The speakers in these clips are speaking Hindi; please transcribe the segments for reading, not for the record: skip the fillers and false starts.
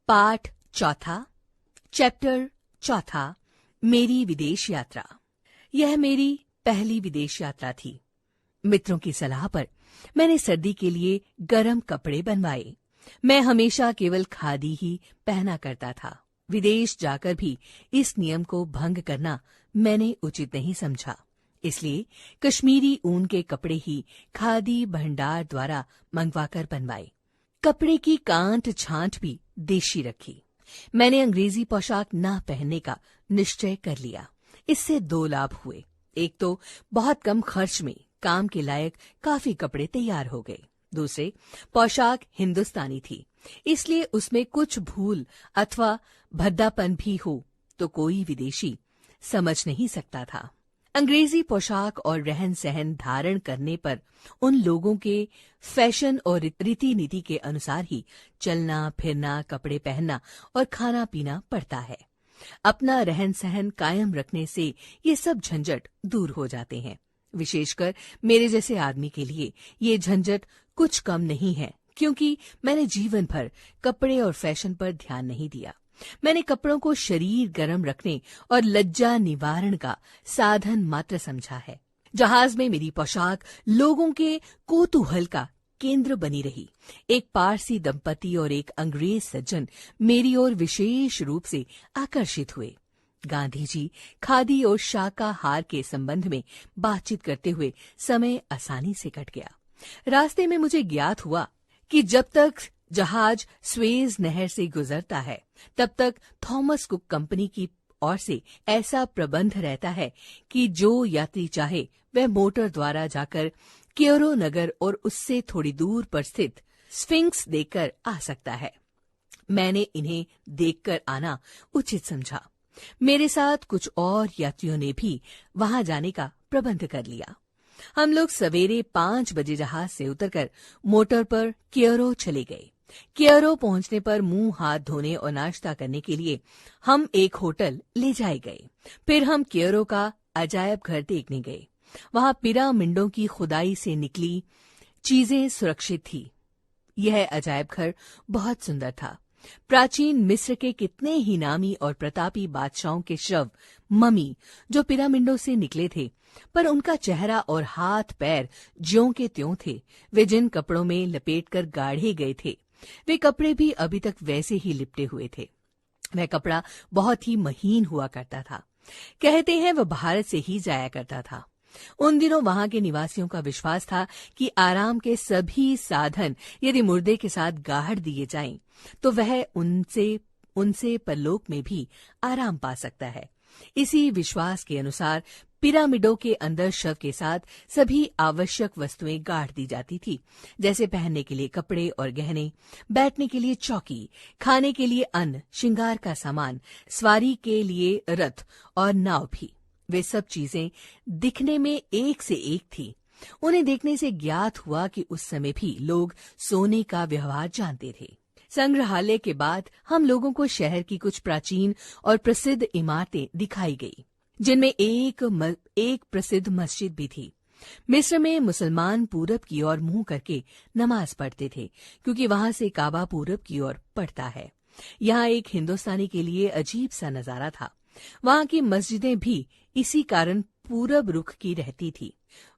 पाठ चौथा, चैप्टर चौथा, मेरी विदेश यात्रा। यह मेरी पहली विदेश यात्रा थी। मित्रों की सलाह पर मैंने सर्दी के लिए गर्म कपड़े बनवाए। मैं हमेशा केवल खादी ही पहना करता था। विदेश जाकर भी इस नियम को भंग करना मैंने उचित नहीं समझा। इसलिए कश्मीरी ऊन के कपड़े ही खादी भंडार द्वारा मंगवाकर बनवाए। कपड़े की कांट छांट भी देशी रखी। मैंने अंग्रेजी पोशाक न पहनने का निश्चय कर लिया। इससे दो लाभ हुए। एक तो बहुत कम खर्च में काम के लायक काफी कपड़े तैयार हो गए। दूसरे, पोशाक हिंदुस्तानी थी, इसलिए उसमें कुछ भूल अथवा भद्दापन भी हो तो कोई विदेशी समझ नहीं सकता था। अंग्रेजी पोशाक और रहन सहन धारण करने पर उन लोगों के फैशन और रीति नीति के अनुसार ही चलना फिरना, कपड़े पहनना और खाना पीना पड़ता है। अपना रहन सहन कायम रखने से ये सब झंझट दूर हो जाते हैं। विशेषकर मेरे जैसे आदमी के लिए ये झंझट कुछ कम नहीं है, क्योंकि मैंने जीवन भर कपड़े और फैशन पर ध्यान नहीं दिया। मैंने कपड़ों को शरीर गर्म रखने और लज्जा निवारण का साधन मात्र समझा है। जहाज में मेरी पोशाक लोगों के कौतूहल का केंद्र बनी रही। एक पारसी दंपति और एक अंग्रेज सज्जन मेरी ओर विशेष रूप से आकर्षित हुए। गांधी जी खादी और शाकाहार के संबंध में बातचीत करते हुए समय आसानी से कट गया। रास्ते में मुझे ज्ञात हुआ कि जब तक जहाज स्वेज नहर से गुजरता है, तब तक थॉमस कुक कंपनी की ओर से ऐसा प्रबंध रहता है कि जो यात्री चाहे वह मोटर द्वारा जाकर क्योरो नगर और उससे थोड़ी दूर पर स्थित स्फिंक्स देखकर आ सकता है। मैंने इन्हें देखकर आना उचित समझा। मेरे साथ कुछ और यात्रियों ने भी वहां जाने का प्रबंध कर लिया। हम लोग सवेरे 5 बजे जहाज से उतरकर मोटर पर क्योरो चले गए। क्योरो पहुंचने पर मुंह हाथ धोने और नाश्ता करने के लिए हम एक होटल ले जाए गए। फिर हम क्योरो का अजायब घर देखने गए। वहां पिरामिडों की खुदाई से निकली चीजें सुरक्षित थी। यह अजायब घर बहुत सुंदर था। प्राचीन मिस्र के कितने ही नामी और प्रतापी बादशाहों के शव, ममी, जो पिरामिडों से निकले थे, पर उनका चेहरा और हाथ पैर ज्यों के त्यों थे। वे जिन कपड़ों में लपेटकर गाढ़े गए थे, वे कपड़े भी अभी तक वैसे ही लिपटे हुए थे। वह कपड़ा बहुत ही महीन हुआ करता था। कहते हैं वह भारत से ही जाया करता था। उन दिनों वहां के निवासियों का विश्वास था कि आराम के सभी साधन यदि मुर्दे के साथ गाड़ दिए जाएं, तो वह उनसे परलोक में भी आराम पा सकता है। इसी विश्वास के अनुसार पिरामिडों के अंदर शव के साथ सभी आवश्यक वस्तुएं गाड़ दी जाती थी, जैसे पहनने के लिए कपड़े और गहने, बैठने के लिए चौकी, खाने के लिए अन्न, श्रृंगार का सामान, सवारी के लिए रथ और नाव भी। वे सब चीजें दिखने में एक से एक थी। उन्हें देखने से ज्ञात हुआ कि उस समय भी लोग सोने का व्यवहार जानते थे। संग्रहालय के बाद हम लोगों को शहर की कुछ प्राचीन और प्रसिद्ध इमारतें दिखाई गई, जिनमें एक प्रसिद्ध मस्जिद भी थी। मिस्र में मुसलमान पूरब की ओर मुंह करके नमाज पढ़ते थे, क्योंकि वहां से काबा पूरब की ओर पड़ता है। यहाँ एक हिंदुस्तानी के लिए अजीब सा नजारा था। वहां की मस्जिदें भी इसी कारण पूरब रुख की रहती थी।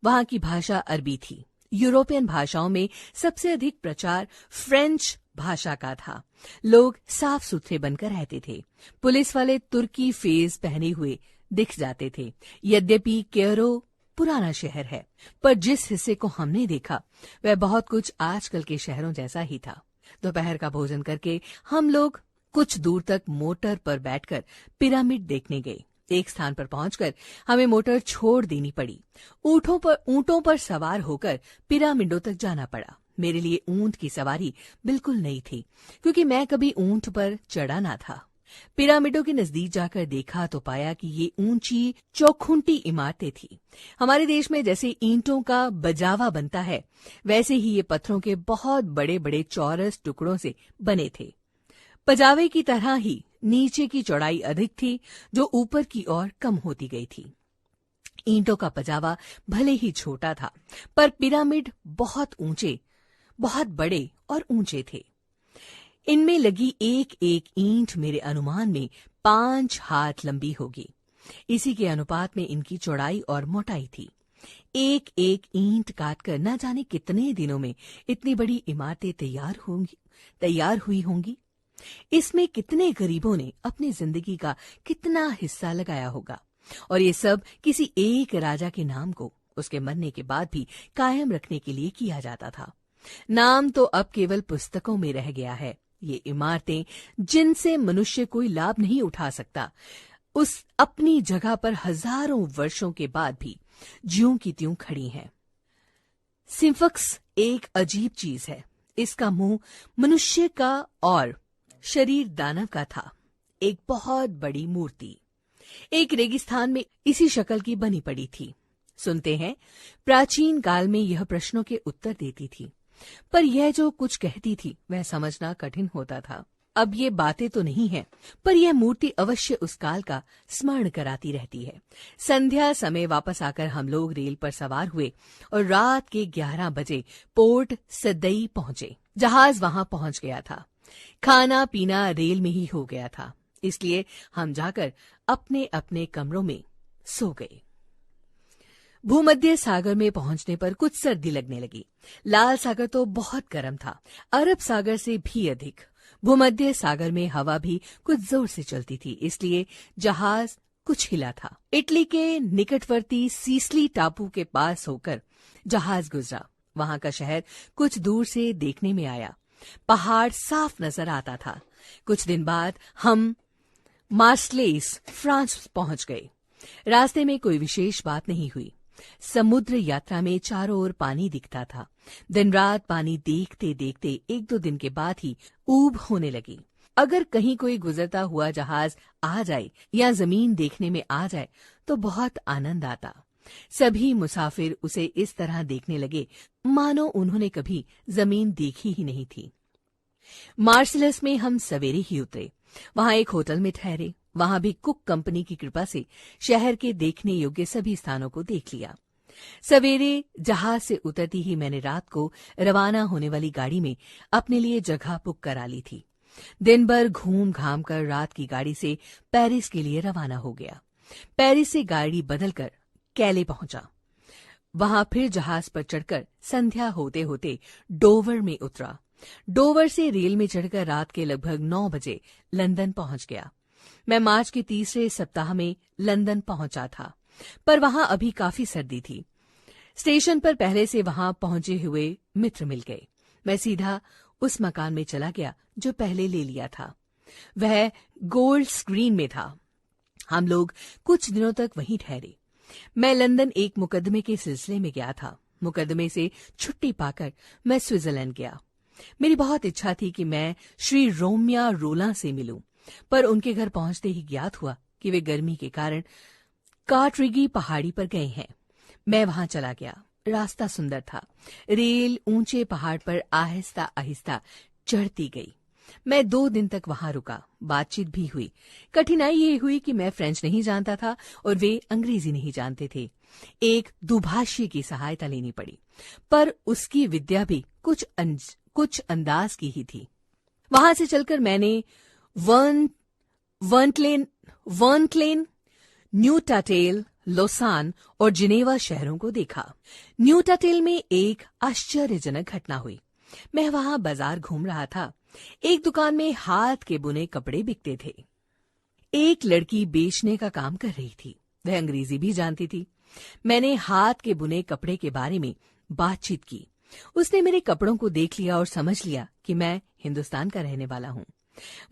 वहां की भाषा अरबी थी। यूरोपियन भाषाओं में सबसे अधिक प्रचार फ्रेंच भाषा का था। लोग साफ सुथरे बनकर रहते थे। पुलिस वाले तुर्की फेज पहने हुए दिख जाते थे। यद्यपि कैरो पुराना शहर है, पर जिस हिस्से को हमने देखा वह बहुत कुछ आजकल के शहरों जैसा ही था। दोपहर का भोजन करके हम लोग कुछ दूर तक मोटर पर बैठकर पिरामिड देखने गए। एक स्थान पर पहुंचकर हमें मोटर छोड़ देनी पड़ी। ऊंटों पर सवार होकर पिरामिडों तक जाना पड़ा। मेरे लिए ऊंट की सवारी बिल्कुल नई थी, क्योंकि मैं कभी ऊंट पर चढ़ा ना था। पिरामिडों के नजदीक जाकर देखा तो पाया कि ये ऊंची चौखुंटी इमारतें थी। हमारे देश में जैसे ईंटों का बजावा बनता है, वैसे ही ये पत्थरों के बहुत बड़े बड़े चौरस टुकड़ों से बने थे। पजावे की तरह ही नीचे की चौड़ाई अधिक थी, जो ऊपर की ओर कम होती गई थी। ईंटों का पजावा भले ही छोटा था, पर पिरामिड बहुत ऊंचे, बहुत बड़े और ऊंचे थे। इनमें लगी एक एक ईंट मेरे अनुमान में 5 हाथ लंबी होगी। इसी के अनुपात में इनकी चौड़ाई और मोटाई थी। एक एक ईंट काटकर न जाने कितने दिनों में इतनी बड़ी इमारतें तैयार हुई होंगी। इसमें कितने गरीबों ने अपनी जिंदगी का कितना हिस्सा लगाया होगा, और ये सब किसी एक राजा के नाम को उसके मरने के बाद भी कायम रखने के लिए किया जाता था। नाम तो अब केवल पुस्तकों में रह गया है। ये इमारतें जिनसे मनुष्य कोई लाभ नहीं उठा सकता, उस अपनी जगह पर हजारों वर्षों के बाद भी ज्यों की त्यों खड़ी हैं। सिम्फक्स एक अजीब चीज है। इसका मुंह मनुष्य का और शरीर दानव का था। एक बहुत बड़ी मूर्ति एक रेगिस्तान में इसी शक्ल की बनी पड़ी थी। सुनते हैं, प्राचीन काल में यह प्रश्नों के उत्तर देती थी, पर यह जो कुछ कहती थी वह समझना कठिन होता था। अब ये बातें तो नहीं है, पर यह मूर्ति अवश्य उस काल का स्मरण कराती रहती है। संध्या समय वापस आकर हम लोग रेल पर सवार हुए और रात के 11 बजे पोर्ट सदई पहुंचे। जहाज वहां पहुंच गया था। खाना पीना रेल में ही हो गया था, इसलिए हम जाकर अपने अपने कमरों में सो गए। भूमध्य सागर में पहुंचने पर कुछ सर्दी लगने लगी। लाल सागर तो बहुत गर्म था, अरब सागर से भी अधिक। भूमध्य सागर में हवा भी कुछ जोर से चलती थी, इसलिए जहाज कुछ हिला था। इटली के निकटवर्ती सीसली टापू के पास होकर जहाज गुजरा। वहां का शहर कुछ दूर से देखने में आया। पहाड़ साफ नजर आता था। कुछ दिन बाद हम मार्सलेस, फ्रांस पहुंच गए। रास्ते में कोई विशेष बात नहीं हुई। समुद्र यात्रा में चारों ओर पानी दिखता था। दिन रात पानी देखते देखते 1-2 दिन के बाद ही ऊब होने लगी। अगर कहीं कोई गुजरता हुआ जहाज आ जाए या जमीन देखने में आ जाए तो बहुत आनंद आता। सभी मुसाफिर उसे इस तरह देखने लगे मानो उन्होंने कभी जमीन देखी ही नहीं थी। मार्सलस में हम सवेरे ही उतरे। वहां एक होटल में ठहरे। वहां भी कुक कंपनी की कृपा से शहर के देखने योग्य सभी स्थानों को देख लिया। सवेरे जहाज से उतरती ही मैंने रात को रवाना होने वाली गाड़ी में अपने लिए जगह बुक करा ली थी। दिन भर घूम घाम कर रात की गाड़ी से पेरिस के लिए रवाना हो गया। पेरिस से गाड़ी बदलकर कैले पहुंचा। वहां फिर जहाज पर चढ़कर संध्या होते होते डोवर में उतरा। डोवर से रेल में चढ़कर रात के लगभग 9 बजे लंदन पहुंच गया। मैं मार्च के तीसरे सप्ताह में लंदन पहुंचा था, पर वहां अभी काफी सर्दी थी। स्टेशन पर पहले से वहां पहुंचे हुए मित्र मिल गए। मैं सीधा उस मकान में चला गया जो पहले ले लिया था। वह गोल्ड स्क्रीन में था। हम लोग कुछ दिनों तक वहीं ठहरे। मैं लंदन एक मुकदमे के सिलसिले में गया था। मुकदमे से छुट्टी पाकर मैं स्विट्जरलैंड गया। मेरी बहुत इच्छा थी कि मैं श्री रोमिया रोला से मिलूं, पर उनके घर पहुंचते ही ज्ञात हुआ कि वे गर्मी के कारण कार्ट्रिगी पहाड़ी पर गए हैं। मैं वहां चला गया। रास्ता सुंदर था। रेल ऊंचे पहाड़ पर आहिस्ता आहिस्ता चढ़ती गई। मैं 2 दिन तक वहां रुका। बातचीत भी हुई। कठिनाई ये हुई कि मैं फ्रेंच नहीं जानता था और वे अंग्रेजी नहीं जानते थे। एक दुभाषी की सहायता लेनी पड़ी, पर उसकी विद्या भी कुछ अंदाज की ही थी। वहां से चलकर मैंने वर्नक्लेन, न्यूटाटेल, लोसान और जिनेवा शहरों को देखा। न्यूटाटेल में एक आश्चर्यजनक घटना हुई। मैं वहां बाजार घूम रहा था। एक दुकान में हाथ के बुने कपड़े बिकते थे। एक लड़की बेचने का काम कर रही थी। वह अंग्रेजी भी जानती थी। मैंने हाथ के बुने कपड़े के बारे में बातचीत की। उसने मेरे कपड़ों को देख लिया और समझ लिया कि मैं हिंदुस्तान का रहने वाला हूं।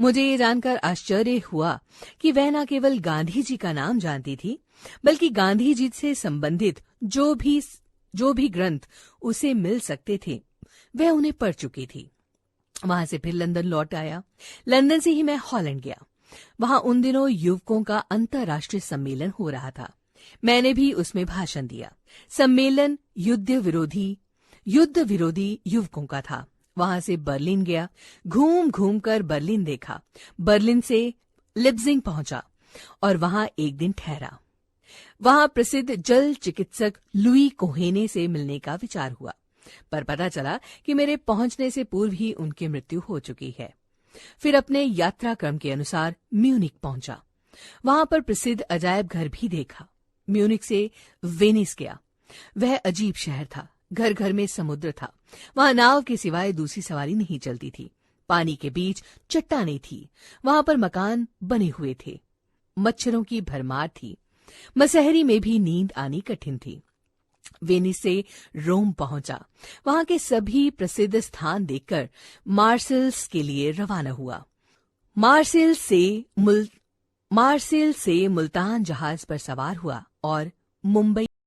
मुझे ये जानकर आश्चर्य हुआ कि वह न केवल गांधी जी का नाम जानती थी, बल्कि गांधी जी से संबंधित जो भी ग्रंथ उसे मिल सकते थे वह उन्हें पढ़ चुकी थी। वहां से फिर लंदन लौट आया। लंदन से ही मैं हॉलैंड गया। वहां उन दिनों युवकों का अंतर्राष्ट्रीय सम्मेलन हो रहा था। मैंने भी उसमें भाषण दिया। सम्मेलन युद्ध विरोधी युवकों का था। वहां से बर्लिन गया। घूम घूम कर बर्लिन देखा। बर्लिन से लिप्जिंग पहुंचा और वहां एक दिन ठहरा। वहां प्रसिद्ध जल चिकित्सक लुई कोहेने से मिलने का विचार हुआ, पर पता चला कि मेरे पहुंचने से पूर्व ही उनकी मृत्यु हो चुकी है। फिर अपने यात्रा क्रम के अनुसार म्यूनिक पहुंचा। वहां पर प्रसिद्ध अजायब घर भी देखा। म्यूनिक से वेनिस गया। वह अजीब शहर था। घर घर में समुद्र था। वहां नाव के सिवाय दूसरी सवारी नहीं चलती थी। पानी के बीच चट्टानें थी। वहां पर मकान बने हुए थे। मच्छरों की भरमार थी। मसहरी में भी नींद आनी कठिन थी। वेनिस से रोम पहुंचा। वहां के सभी प्रसिद्ध स्थान देखकर मार्सेल्स के लिए रवाना हुआ। मार्सेल से मुल्तान जहाज पर सवार हुआ और मुंबई